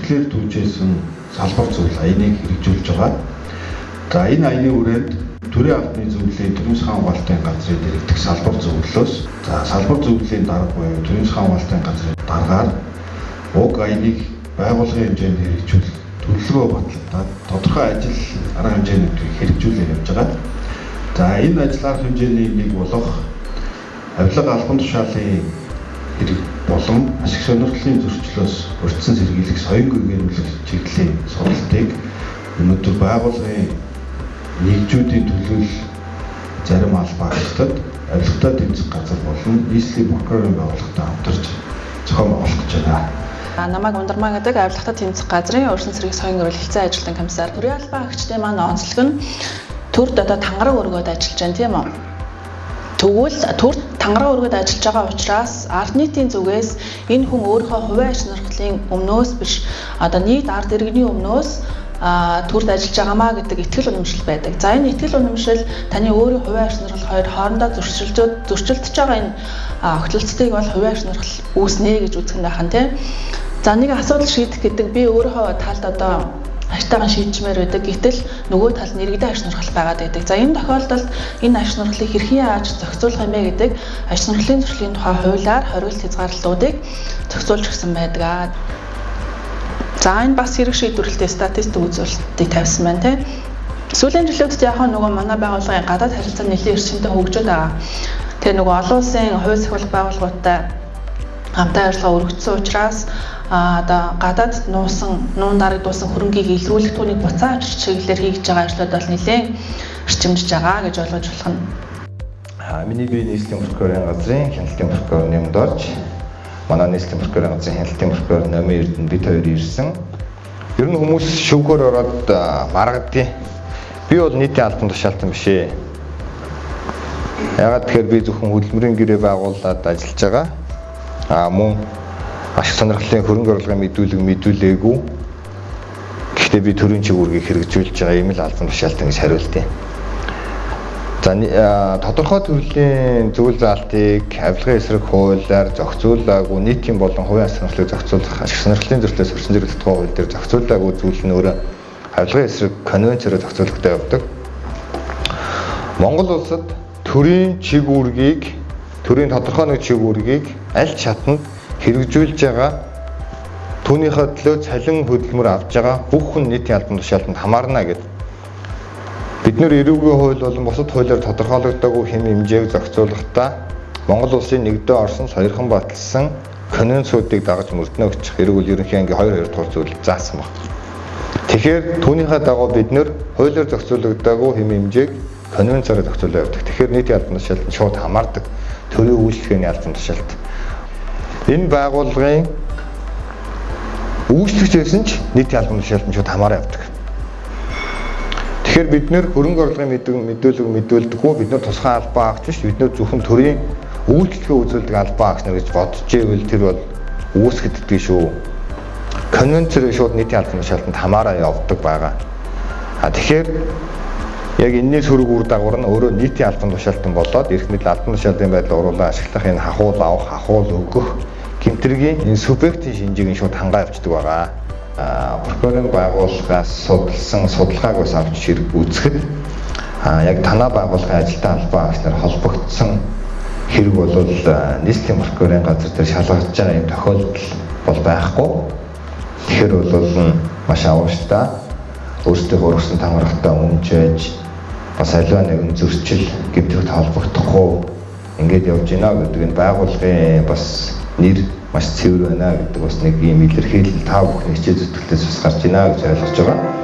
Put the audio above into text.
сэтгэлээр түүжсэн салбар зүйл аяныг хэрэгжүүлж байгаа. За энэ аяны үрээнд төрийн албаны зөвлөлийн төрийн засгийн хамгаалтын газрын дэргэдэх салбар зөвлөлөөс салбар зөвлөлийн дарга буюу төрийн засгийн хамгаалтын газрын даргаар уг аяныг байгууллагын хэмжээнд хэрэгжүүлэх төлөвлөгөө баталгаад тодорхой ажил арга хэмжээнүүдийг хэрэгжүүлээ явж байгаа. За энэ ажил арга хэмжээний нэг болох авилга албан тушаалын хэрэг болон ашиг сонирхлын зөрчлөөс урьдчилан сэргийлэх соён гэрүүлэх чиглэлийн сургалтыг өнөөдөр байгууллагын нэгжүүдийн төлөөлөл зарим албаагчдад авилгатай тэмцэх газар болон нийслэлийн прокурорын байгууллагатай хамтарч зохион байгуулах гэж байна. Намайг Ундармаа гэдэг авилгатай тэмцэх газрын урьдчилан сэргийлэх соён гэрүүлэх хэлцээ ажилтан комиссар. Төрийн албаагчдын маань онцлог нь төрд одоо тангараг өргөд ажиллаж байна тийм үү? Тэгвэл төрд тангараг өргөд ажиллаж байгаа учраас ард нийтийн зүгээс энэ хүн өөрийнхөө хувийн аж сонирхлын өмнөөс биш одоо нийт ард иргэний өмнөөс төрд ажиллаж байгаамаа гэдэг итгэл үнэмшил байдаг. За энэ итгэл үнэмшил таны өөрийн хувийн аж сонирхол хоёр хоорондоо зөрчилдөж байгаа энэ огтлолцтыг бол хувийн аж сонирхол үүснэ гэж үзэх нь байна тийм. За нэг асуудал шийдэх гэдэг би өөрийнхөө талд одоо аштайхан шийдчмээр байдаг. Гэтэл нөгөө талд иргэдийн аж сонирхол байгаад байдаг. За энэ тохиолдолд энэ аж сонирхлыг хэрхэн яаж зохицуулах юм бэ гэдэг аж сонирхлын зөрчлийн тухай хуулиар хориглол хязгаарлалтуудыг зохицуулж өгсөн байдаг. За энэ бас хэрэг шийдвэрлэлтэй статистик үзүүлэлтийг тавьсан байна тийм. Сүүлийн жилүүдэд яг нөгөө манай байгууллагын гадаад харилцаа нэлийн эрчимтэй хөгжөөд байгаа. Тэгээ нөгөө олон улсын хувь сахилах байгууллагуудтай хамтаа ажиллагаа өргөжсөн учраас одоо гадаад нуун дарагдуулсан хөрөнгийг илрүүлэх түүнийг буцаа авчирч чиглэлээр хийж байгаа ажлууд бол нэлээд эрчимжиж байгаа гэж ойлгож болох нь. Миний бие нийслэлийн прокурорын газрын хяналтын прокурор нэмд орж манай нийслэлийн прокурорын газрын хяналтын прокурор номын Эрдэнэ бид хоёр ирсэн. Ер нь хүмүүс шүүхээр ороод маргадیں۔ Би бол нийтийн албан тушаалтан биш ээ. Ягаад тэгэхээр би зөвхөн хөдөлмөрийн гэрээ байгуулад ажиллаж байгаа. Мөн ашиг сонирхлын хөрөнгө оруулалтын мэдүүлээгүй. Гэхдээ би төрийн чиглэлийг хэрэгжүүлж байгаа ийм л албан тушаалтан гэж хариултыг. За тодорхой төрлийн зөвлөл заалтыг авилгын эсрэг хуулиар зохицуулаагүй нийтийн болон хувийн аж сонирхлыг зохицуулах ашиг сонирхлын зөрчилөөс өрсөн зэрэг тухай хууль дээр зохицуулаагүй зүйл нь өөрөө авилгын эсрэг конвенцээр зохицуулалтад явдаг. Монгол улсад төрийн чиг үүргийг төрийн тодорхой нэг чиг үүргийг аль шатанд хэрэгжүүлж байгаа түүнийхээ төлөө цалин хөдөлмөр авч байгаа бүх хүн нийтийн албан тушаалтанд хамаарна гэдэг. Бид нэр эрүүгийн хууль болон бусад хуулиар тодорхойлогдоогүй хэм хэмжээг зохицуулахдаа Монгол улсын нэгдээ орсон сойрхон баталсан конвенцүүдийг дагаж мөрднө гэж хэрэг үл ерөнхий ангийн 2 дугаар зүйл заасан байна. Тэгэхээр түүнийхээ дагуу бид нэр хуулиар зохицуулагдаагүй хэм хэмжээг конвенцоор зохицуулж явдаг. Тэгэхээр нийтийн албан тушаалт нь шууд хамаардаг. Төрийн үйлчлэгээний албан тушаалт. Энэ байгууллагын үйлчлэгчээс нь ч нийтийн албан тушаалт нь шууд хамаараа явдаг. Тэгэхээр бид нэр хөрөнгө оруулалтын мэдүүлдэггүй бид нар тусгай албан агч биш бид нар зөвхөн төрийн үйлчлэгээ үзүүлдэг албан агч нар гэж бодож ивэл тэр бол үүсгэдэггүй шүү. Конвенцээр шууд нийтийн албан тушаалтанд хамаараа явдаг байгаа. Тэгэхээр яг энэний сөрөг үр дагавар нь өөрөө нийтийн албан тушаалтан болоод эрх мэдэл албан тушаалтын байдлыг уруулан ашиглах энэ хахуул авах, хахуул өгөх гэмтрийн энэ субъектийн шинжийг нь шууд хангаа явуулдаг байгаа. Прокурорын байгууллагаас судалсан судалгааг бас авч хэрэг үүсгэхэд яг танаа байгууллагын ажилтны албан агч нар холбогдсон хэрэг бол нийслэлийн прокурорын газар дээр шалгагдж байгаа юм тохиолдол бол байхгүй. Тэгэхээр бол маш авууштай өөрсдийнхөө өргөсөн тангарагтай өмжөөж бас аливаа нэгэн зөрчил гэмтрэгт холбогдохгүй ингээд явж байна гэдэг энэ байгууллагын бас нэр маш цэвэр байна гэдэг бас нэг ийм илэрхийлэл та бүхний хичээл зүтгэлээс бас гарч байна гэж ойлгож байгаа.